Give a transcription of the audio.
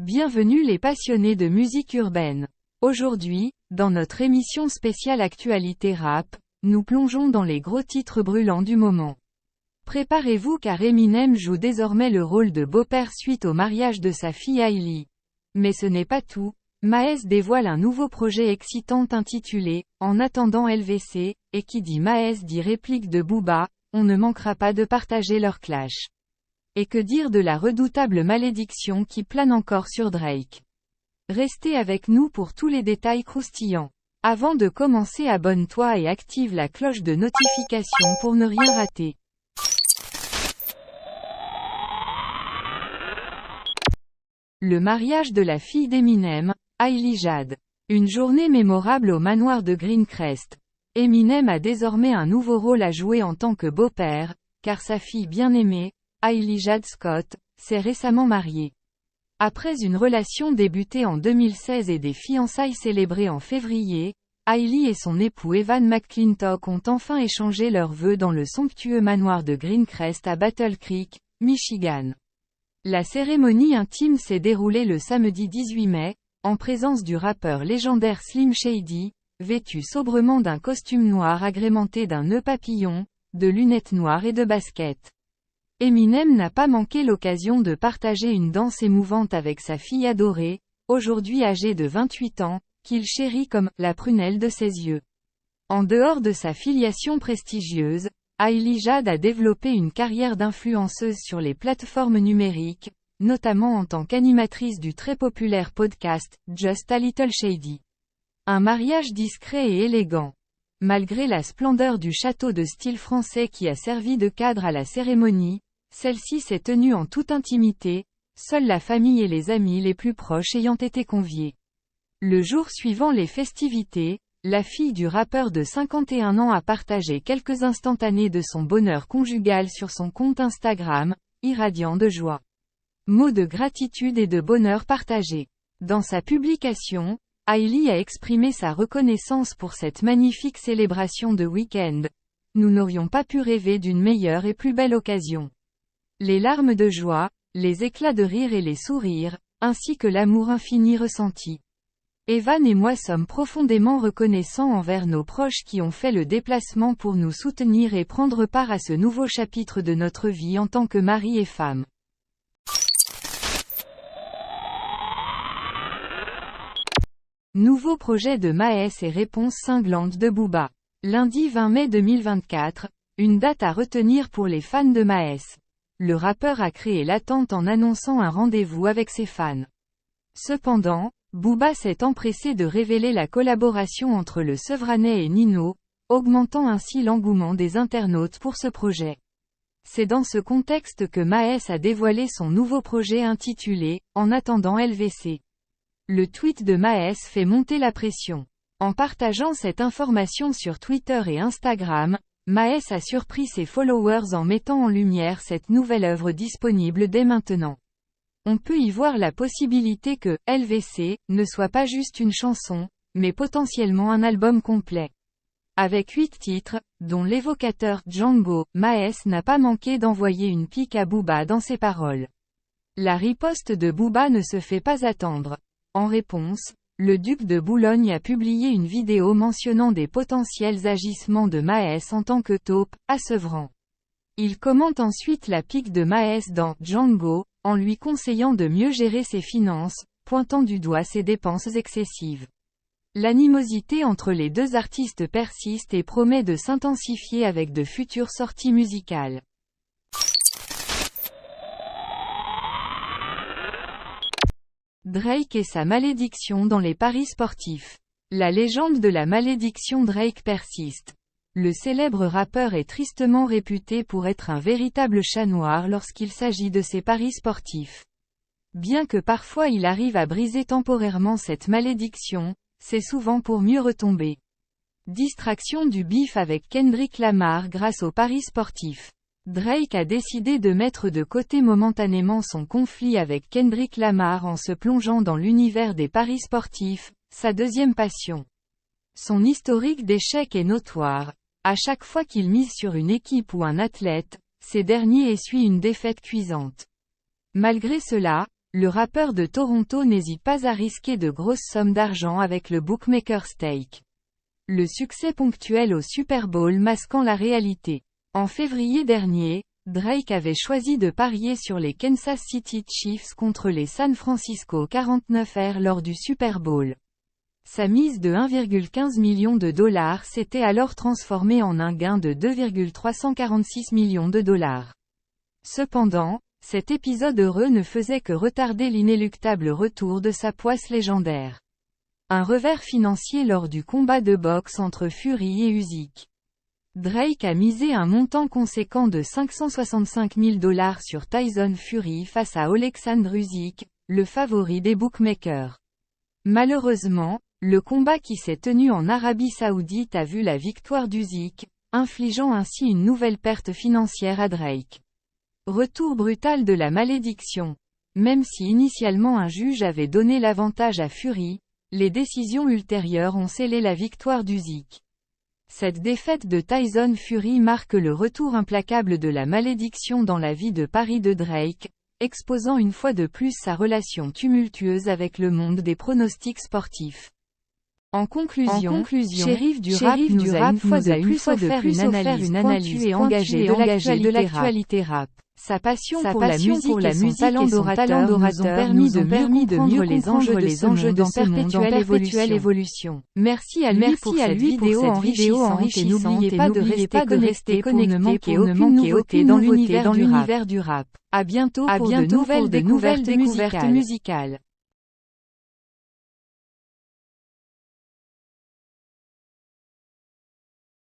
Bienvenue les passionnés de musique urbaine. Aujourd'hui, dans notre émission spéciale Actualité Rap, nous plongeons dans les gros titres brûlants du moment. Préparez-vous car Eminem joue désormais le rôle de beau-père suite au mariage de sa fille Hailey. Mais ce n'est pas tout, Maes dévoile un nouveau projet excitant intitulé « En attendant LVC », et qui dit Maes dit réplique de Booba, on ne manquera pas de partager leur clash. Et que dire de la redoutable malédiction qui plane encore sur Drake. Restez avec nous pour tous les détails croustillants. Avant de commencer, abonne-toi et active la cloche de notification pour ne rien rater. Le mariage de la fille d'Eminem, Hailey Jade. Une journée mémorable au manoir de Greencrest. Eminem a désormais un nouveau rôle à jouer en tant que beau-père, car sa fille bien-aimée, Hailey Jade Scott, s'est récemment mariée. Après une relation débutée en 2016 et des fiançailles célébrées en février, Hailey et son époux Evan McClintock ont enfin échangé leurs vœux dans le somptueux manoir de Greencrest à Battle Creek, Michigan. La cérémonie intime s'est déroulée le samedi 18 mai, en présence du rappeur légendaire Slim Shady, vêtu sobrement d'un costume noir agrémenté d'un nœud papillon, de lunettes noires et de baskets. Eminem n'a pas manqué l'occasion de partager une danse émouvante avec sa fille adorée, aujourd'hui âgée de 28 ans, qu'il chérit comme « la prunelle de ses yeux ». En dehors de sa filiation prestigieuse, Hailey Jade a développé une carrière d'influenceuse sur les plateformes numériques, notamment en tant qu'animatrice du très populaire podcast « Just a Little Shady ». Un mariage discret et élégant. Malgré la splendeur du château de style français qui a servi de cadre à la cérémonie, celle-ci s'est tenue en toute intimité, seule la famille et les amis les plus proches ayant été conviés. Le jour suivant les festivités, la fille du rappeur de 51 ans a partagé quelques instantanés de son bonheur conjugal sur son compte Instagram, irradiant de joie. Mots de gratitude et de bonheur partagés. Dans sa publication, Hailey a exprimé sa reconnaissance pour cette magnifique célébration de week-end. Nous n'aurions pas pu rêver d'une meilleure et plus belle occasion. Les larmes de joie, les éclats de rire et les sourires, ainsi que l'amour infini ressenti. Evan et moi sommes profondément reconnaissants envers nos proches qui ont fait le déplacement pour nous soutenir et prendre part à ce nouveau chapitre de notre vie en tant que mari et femme. Nouveau projet de Maes et réponse cinglante de Booba. Lundi 20 mai 2024, une date à retenir pour les fans de Maes. Le rappeur a créé l'attente en annonçant un rendez-vous avec ses fans. Cependant, Booba s'est empressé de révéler la collaboration entre le Sevranais et Nino, augmentant ainsi l'engouement des internautes pour ce projet. C'est dans ce contexte que Maes a dévoilé son nouveau projet intitulé « En attendant LVC ». Le tweet de Maes fait monter la pression. En partageant cette information sur Twitter et Instagram, Maes a surpris ses followers en mettant en lumière cette nouvelle œuvre disponible dès maintenant. On peut y voir la possibilité que « LVC » ne soit pas juste une chanson, mais potentiellement un album complet. Avec 8 titres, dont l'évocateur Django, Maes n'a pas manqué d'envoyer une pique à Booba dans ses paroles. La riposte de Booba ne se fait pas attendre. En réponse, le duc de Boulogne a publié une vidéo mentionnant des potentiels agissements de Maes en tant que taupe, à Sevran. Il commente ensuite la pique de Maes dans Django, en lui conseillant de mieux gérer ses finances, pointant du doigt ses dépenses excessives. L'animosité entre les deux artistes persiste et promet de s'intensifier avec de futures sorties musicales. Drake et sa malédiction dans les paris sportifs. La légende de la malédiction Drake persiste. Le célèbre rappeur est tristement réputé pour être un véritable chat noir lorsqu'il s'agit de ses paris sportifs. Bien que parfois il arrive à briser temporairement cette malédiction, c'est souvent pour mieux retomber. Distraction du bif avec Kendrick Lamar grâce aux paris sportifs. Drake a décidé de mettre de côté momentanément son conflit avec Kendrick Lamar en se plongeant dans l'univers des paris sportifs, sa deuxième passion. Son historique d'échecs est notoire. À chaque fois qu'il mise sur une équipe ou un athlète, ces derniers essuient une défaite cuisante. Malgré cela, le rappeur de Toronto n'hésite pas à risquer de grosses sommes d'argent avec le bookmaker stake. Le succès ponctuel au Super Bowl masquant la réalité. En février dernier, Drake avait choisi de parier sur les Kansas City Chiefs contre les San Francisco 49ers lors du Super Bowl. Sa mise de 1,15 million de dollars s'était alors transformée en un gain de 2,346 millions de dollars. Cependant, cet épisode heureux ne faisait que retarder l'inéluctable retour de sa poisse légendaire. Un revers financier lors du combat de boxe entre Fury et Usyk. Drake a misé un montant conséquent de 565 000 dollars sur Tyson Fury face à Oleksandr Usyk, le favori des bookmakers. Malheureusement, le combat qui s'est tenu en Arabie Saoudite a vu la victoire d'Usyk, infligeant ainsi une nouvelle perte financière à Drake. Retour brutal de la malédiction. Même si initialement un juge avait donné l'avantage à Fury, les décisions ultérieures ont scellé la victoire d'Usyk. Cette défaite de Tyson Fury marque le retour implacable de la malédiction dans la vie de Paris de Drake, exposant une fois de plus sa relation tumultueuse avec le monde des pronostics sportifs. En conclusion, Shérif du Rap nous a une fois de plus offert une analyse et engagée de l'actualité rap. Sa passion pour la musique et son talent d'orateur nous ont permis de mieux comprendre les enjeux de ce monde en perpétuelle évolution. Merci à lui pour cette vidéo enrichissante et n'oubliez pas de rester connecté pour ne manquer aucune nouveauté dans l'univers du rap. À bientôt pour de nouvelles découvertes musicales.